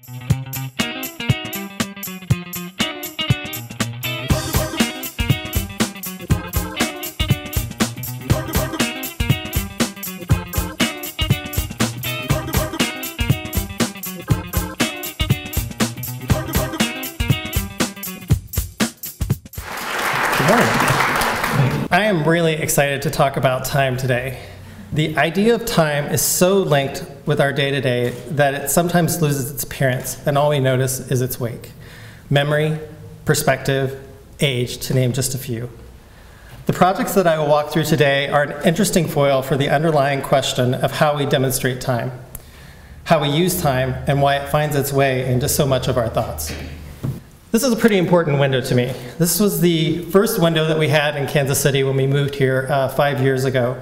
I am really excited to talk about time today. The idea of time is so linked with our day-to-day that it sometimes loses its appearance, and all we notice is its wake. Memory, perspective, age, to name just a few. The projects that I will walk through today are an interesting foil for the underlying question of how we demonstrate time, how we use time, and why it finds its way into so much of our thoughts. This is a pretty important window to me. This was the first window that we had in Kansas City when we moved here 5 years ago.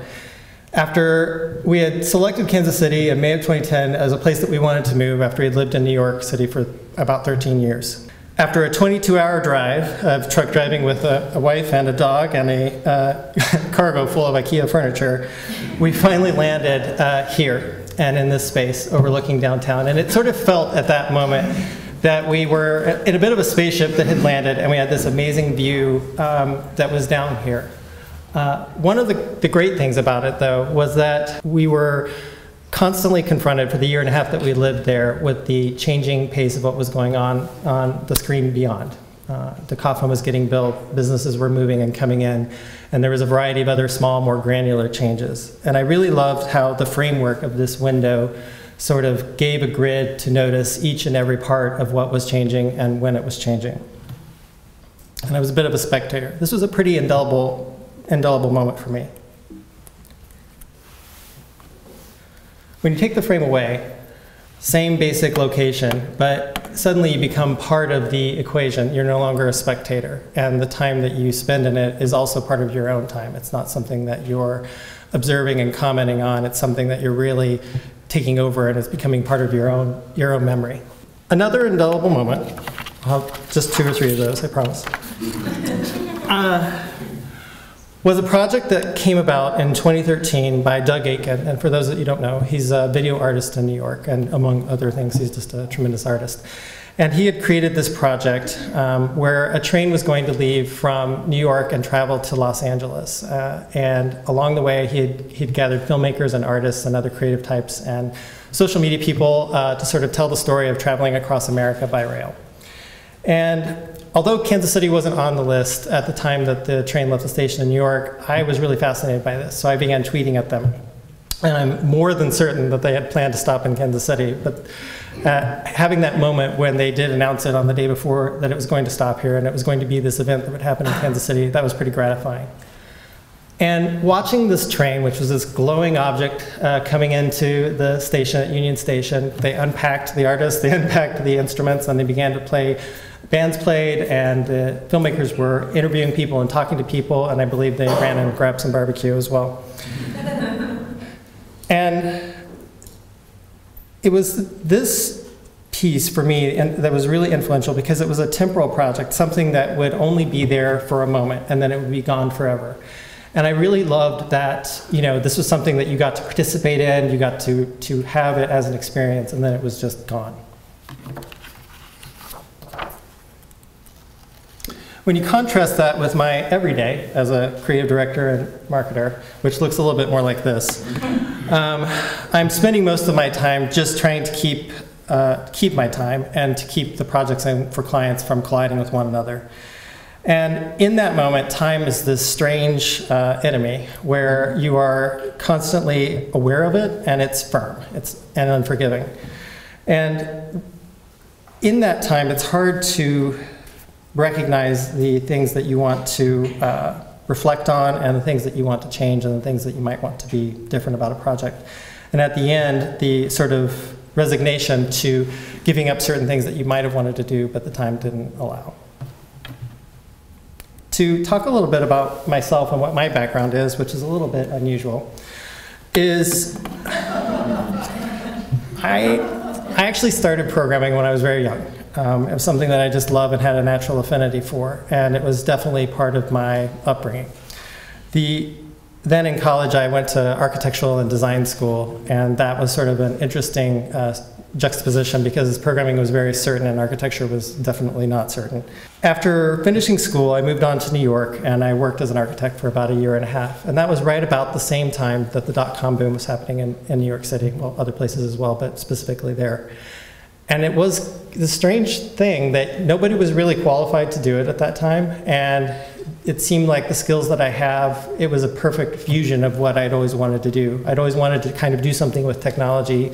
After we had selected Kansas City in May of 2010 as a place that we wanted to move after we had lived in New York City for about 13 years. After a 22-hour drive of truck driving with a wife and a dog and a cargo full of IKEA furniture, we finally landed here and in this space overlooking downtown. And it sort of felt at that moment that we were in a bit of a spaceship that had landed, and we had this amazing view that was down here. One of the great things about it, though, was that we were constantly confronted for the year and a half that we lived there with the changing pace of what was going on the screen beyond. The Coffin was getting built, businesses were moving and coming in, and there was a variety of other small, more granular changes. And I really loved how the framework of this window sort of gave a grid to notice each and every part of what was changing and when it was changing. And I was a bit of a spectator. This was a pretty indelible moment for me. When you take the frame away, same basic location, but suddenly you become part of the equation. You're no longer a spectator, and the time that you spend in it is also part of your own time. It's not something that you're observing and commenting on. It's something that you're really taking over and is becoming part of your own memory. Another indelible moment, I'll have just 2 or 3 of those, I promise, was a project that came about in 2013 by Doug Aitken. And for those that you don't know, he's a video artist in New York, and among other things, he's just a tremendous artist. And he had created this project where a train was going to leave from New York and travel to Los Angeles. And along the way, he'd gathered filmmakers and artists and other creative types and social media people to sort of tell the story of traveling across America by rail. And although Kansas City wasn't on the list at the time that the train left the station in New York, I was really fascinated by this. So I began tweeting at them. And I'm more than certain that they had planned to stop in Kansas City. But having that moment when they did announce it on the day before that it was going to stop here and it was going to be this event that would happen in Kansas City, that was pretty gratifying. And watching this train, which was this glowing object coming into the station at Union Station, they unpacked the artists, they unpacked the instruments, and they began to play. Bands played, and the filmmakers were interviewing people and talking to people, and I believe they ran and grabbed some barbecue as well. And it was this piece for me that was really influential because it was a temporal project, something that would only be there for a moment and then it would be gone forever. And I really loved that, you know, this was something that you got to participate in, you got to have it as an experience, and then it was just gone. When you contrast that with my everyday as a creative director and marketer, which looks a little bit more like this, I'm spending most of my time just trying to keep my time and to keep the projects for clients from colliding with one another. And in that moment, time is this strange enemy where you are constantly aware of it, and it's firm, and unforgiving. And in that time, it's hard to recognize the things that you want to reflect on and the things that you want to change and the things that you might want to be different about a project. And at the end, the sort of resignation to giving up certain things that you might have wanted to do but the time didn't allow. To talk a little bit about myself and what my background is, which is a little bit unusual, is I actually started programming when I was very young. It was something that I just love and had a natural affinity for, and it was definitely part of my upbringing. Then in college, I went to architectural and design school, and that was sort of an interesting juxtaposition because programming was very certain and architecture was definitely not certain. After finishing school, I moved on to New York and I worked as an architect for about a year and a half. And that was right about the same time that the dot-com boom was happening in New York City, well, other places as well, but specifically there. And it was the strange thing that nobody was really qualified to do it at that time. And it seemed like the skills that I have, it was a perfect fusion of what I'd always wanted to do. I'd always wanted to kind of do something with technology,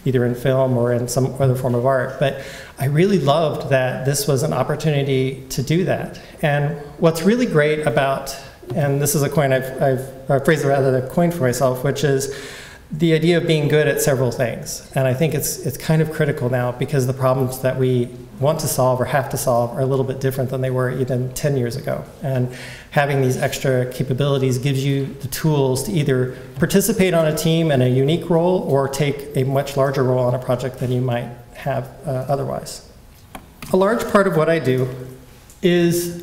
either in film or in some other form of art. But I really loved that this was an opportunity to do that. And what's really great about, and this is a coin a phrase rather I've coined for myself, which is the idea of being good at several things. And I think it's kind of critical now because the problems that we want to solve or have to solve are a little bit different than they were even 10 years ago. And having these extra capabilities gives you the tools to either participate on a team in a unique role or take a much larger role on a project than you might have otherwise. A large part of what I do is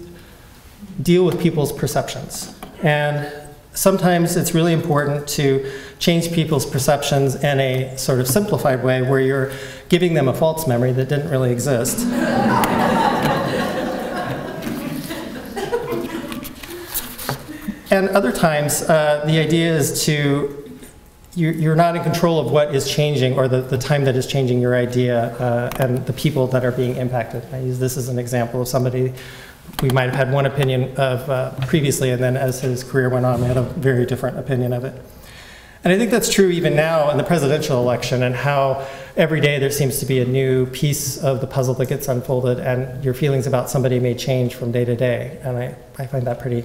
deal with people's perceptions. And sometimes it's really important to change people's perceptions in a sort of simplified way where you're giving them a false memory that didn't really exist. And other times, the idea is you're not in control of what is changing or the time that is changing your idea and the people that are being impacted. I use this as an example of somebody we might have had one opinion of previously, and then as his career went on, we had a very different opinion of it. And I think that's true even now in the presidential election and how every day there seems to be a new piece of the puzzle that gets unfolded and your feelings about somebody may change from day to day. And I find that pretty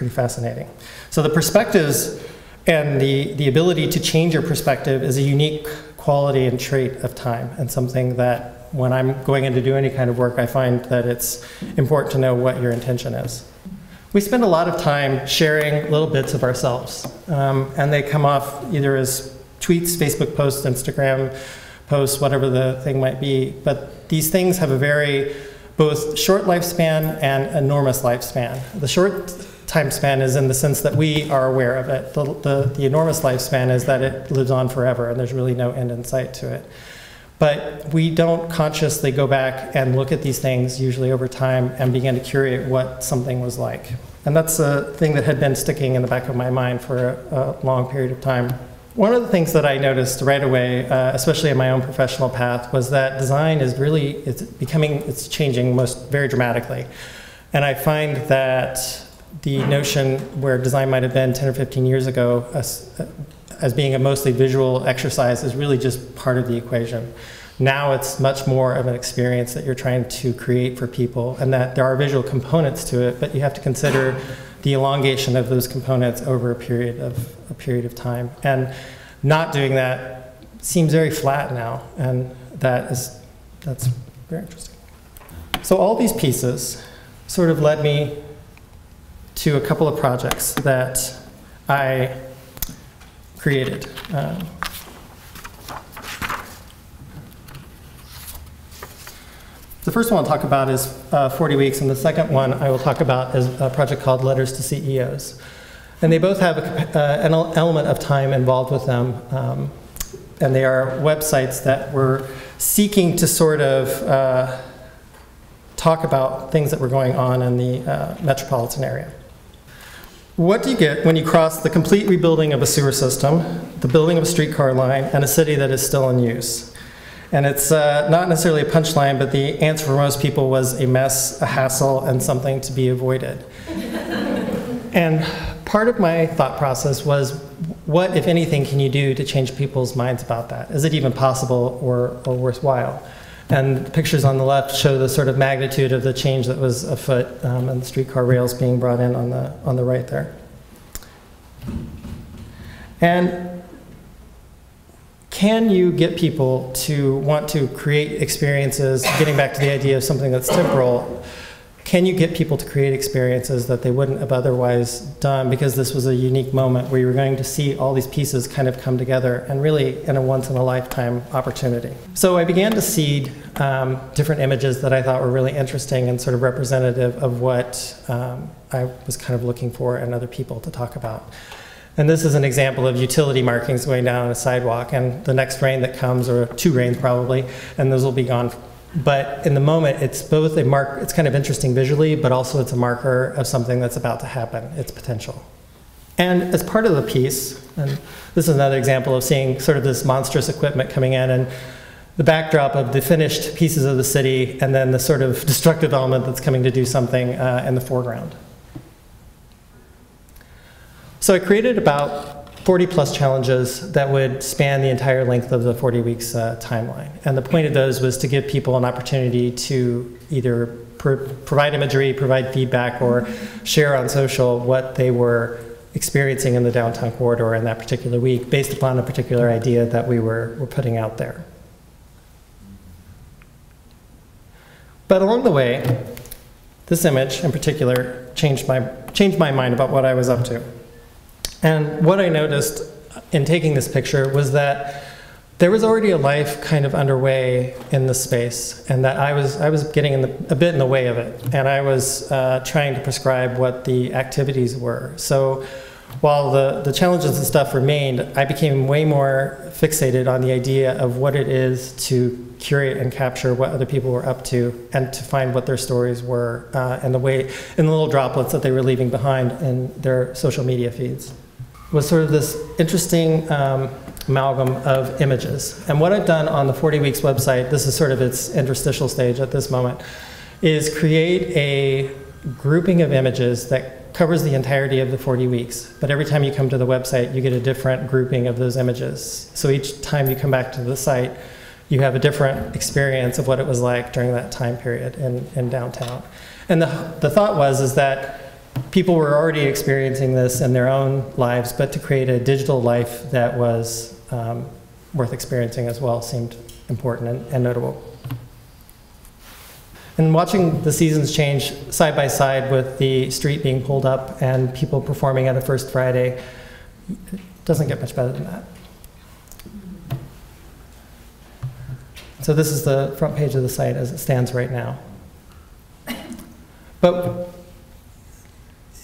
fascinating. So the perspectives and the ability to change your perspective is a unique quality and trait of time and something that when I'm going in to do any kind of work, I find that it's important to know what your intention is. We spend a lot of time sharing little bits of ourselves, and they come off either as tweets, Facebook posts, Instagram posts, whatever the thing might be. But these things have a very both short lifespan and enormous lifespan. The short time span is in the sense that we are aware of it. The enormous lifespan is that it lives on forever, and there's really no end in sight to it. But we don't consciously go back and look at these things, usually over time, and begin to curate what something was like. And that's a thing that had been sticking in the back of my mind for a long period of time. One of the things that I noticed right away, especially in my own professional path, was that design is really, it's changing very dramatically. And I find that the notion where design might have been 10 or 15 years ago as being a mostly visual exercise is really just part of the equation. Now it's much more of an experience that you're trying to create for people, and that there are visual components to it, but you have to consider the elongation of those components over a period of time. And not doing that seems very flat now, and that's very interesting. So all these pieces sort of led me to a couple of projects that I created. The first one I'll talk about is 40 Weeks, and the second one I will talk about is a project called Letters to CEOs. And they both have an element of time involved with them, and they are websites that were seeking to sort of talk about things that were going on in the metropolitan area. What do you get when you cross the complete rebuilding of a sewer system, the building of a streetcar line, and a city that is still in use? And it's not necessarily a punchline, but the answer for most people was a mess, a hassle, and something to be avoided. And part of my thought process was, what, if anything, can you do to change people's minds about that? Is it even possible or worthwhile? And the pictures on the left show the sort of magnitude of the change that was afoot, and the streetcar rails being brought in on the right there. And can you get people to want to create experiences, getting back to the idea of something that's temporal, can you get people to create experiences that they wouldn't have otherwise done, because this was a unique moment where you were going to see all these pieces kind of come together and really in a once-in-a-lifetime opportunity. So I began to seed different images that I thought were really interesting and sort of representative of what I was kind of looking for in other people to talk about. And this is an example of utility markings going down on a sidewalk, and the next rain that comes, or 2 rains probably, and those will be gone. But in the moment, it's both a mark, it's kind of interesting visually, but also it's a marker of something that's about to happen, its potential. And as part of the piece, and this is another example of seeing sort of this monstrous equipment coming in, and the backdrop of the finished pieces of the city, and then the sort of destructive element that's coming to do something in the foreground. So I created about 40 plus challenges that would span the entire length of the 40 weeks timeline. And the point of those was to give people an opportunity to either provide imagery, provide feedback, or share on social what they were experiencing in the downtown corridor in that particular week based upon a particular idea that we were putting out there. But along the way, this image in particular changed my mind about what I was up to. And what I noticed in taking this picture was that there was already a life kind of underway in this space, and that I was getting a bit in the way of it, and I was trying to prescribe what the activities were. So while the challenges and stuff remained, I became way more fixated on the idea of what it is to curate and capture what other people were up to, and to find what their stories were, and the little droplets that they were leaving behind in their social media feeds. It was sort of this interesting amalgam of images. And what I've done on the 40 Weeks website, this is sort of its interstitial stage at this moment, is create a grouping of images that covers the entirety of the 40 weeks. But every time you come to the website, you get a different grouping of those images. So each time you come back to the site, you have a different experience of what it was like during that time period in downtown. And the thought is that people were already experiencing this in their own lives, but to create a digital life that was worth experiencing as well seemed important and notable. And watching the seasons change side by side with the street being pulled up and people performing at a First Friday, it doesn't get much better than that. So this is the front page of the site as it stands right now. But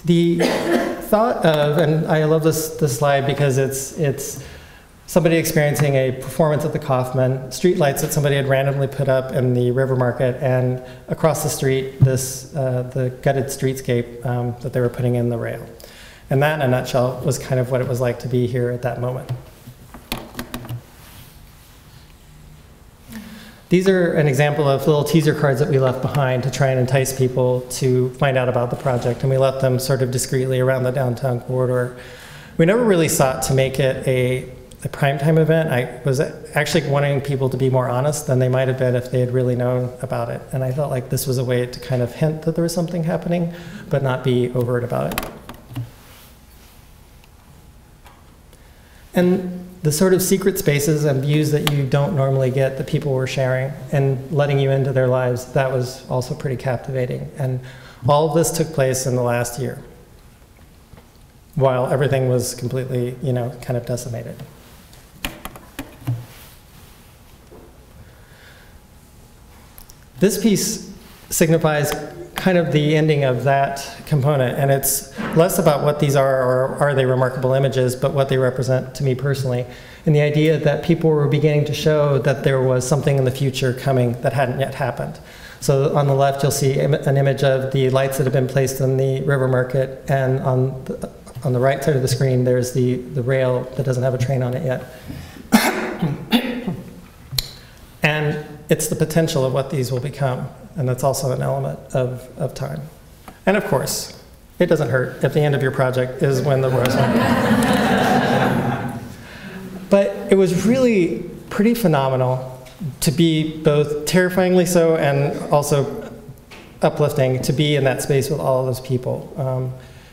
the thought of, and I love this slide because it's somebody experiencing a performance at the Kaufman, street lights that somebody had randomly put up in the River Market, and across the street, the gutted streetscape that they were putting in the rail. And that, in a nutshell, was kind of what it was like to be here at that moment. These are an example of little teaser cards that we left behind to try and entice people to find out about the project, and we left them sort of discreetly around the downtown corridor. We never really sought to make it a primetime event. I was actually wanting people to be more honest than they might have been if they had really known about it, and I felt like this was a way to kind of hint that there was something happening, but not be overt about it. And the sort of secret spaces and views that you don't normally get that people were sharing and letting you into their lives, that was also pretty captivating. And all of this took place in the last year, while everything was completely, kind of decimated. This piece signifies kind of the ending of that component, and it's less about what these are or are they remarkable images, but what they represent to me personally, and the idea that people were beginning to show that there was something in the future coming that hadn't yet happened. So on the left you'll see an image of the lights that have been placed in the River Market, and on the right side of the screen there's the rail that doesn't have a train on it yet. And it's the potential of what these will become. And that's also an element of time. And of course, it doesn't hurt if the end of your project is when the roars went. But it was really pretty phenomenal to be both terrifyingly so and also uplifting to be in that space with all of those people.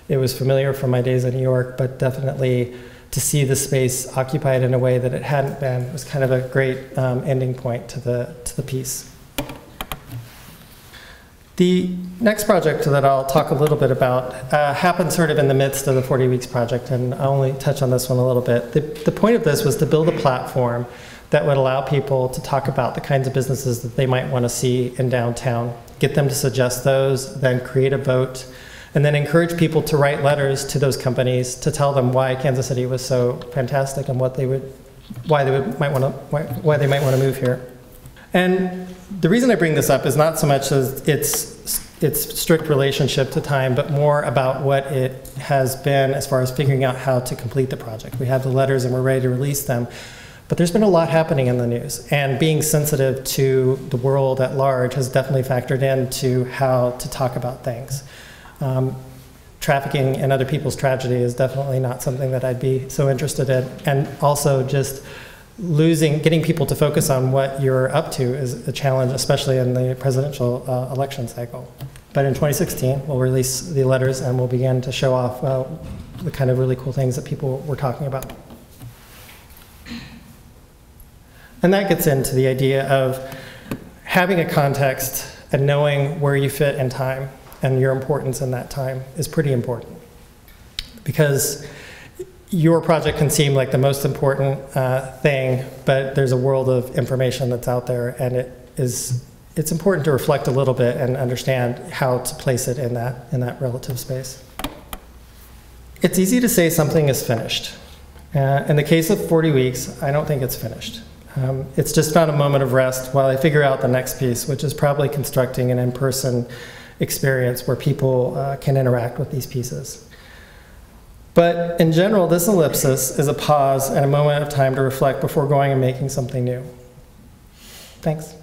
It was familiar from my days in New York, but definitely to see the space occupied in a way that it hadn't been was kind of a great ending point to the piece. The next project that I'll talk a little bit about happened sort of in the midst of the 40 Weeks project, and I'll only touch on this one a little bit. The point of this was to build a platform that would allow people to talk about the kinds of businesses that they might want to see in downtown, get them to suggest those, then create a vote, and then encourage people to write letters to those companies to tell them why Kansas City was so fantastic and why they might want to move here. And the reason I bring this up is not so much as its strict relationship to time, but more about what it has been as far as figuring out how to complete the project. We have the letters and we're ready to release them, but there's been a lot happening in the news, and being sensitive to the world at large has definitely factored into how to talk about things. Trafficking in other people's tragedy is definitely not something that I'd be so interested in, and also just getting people to focus on what you're up to is a challenge, especially in the presidential election cycle. But in 2016, we'll release the letters and we'll begin to show off the kind of really cool things that people were talking about. And that gets into the idea of having a context and knowing where you fit in time and your importance in that time is pretty important. Because your project can seem like the most important thing, but there's a world of information that's out there, and it's important to reflect a little bit and understand how to place it in that relative space. It's easy to say something is finished. In the case of 40 weeks, I don't think it's finished. It's just not a moment of rest while I figure out the next piece, which is probably constructing an in-person experience where people can interact with these pieces. But in general, this ellipsis is a pause and a moment of time to reflect before going and making something new. Thanks.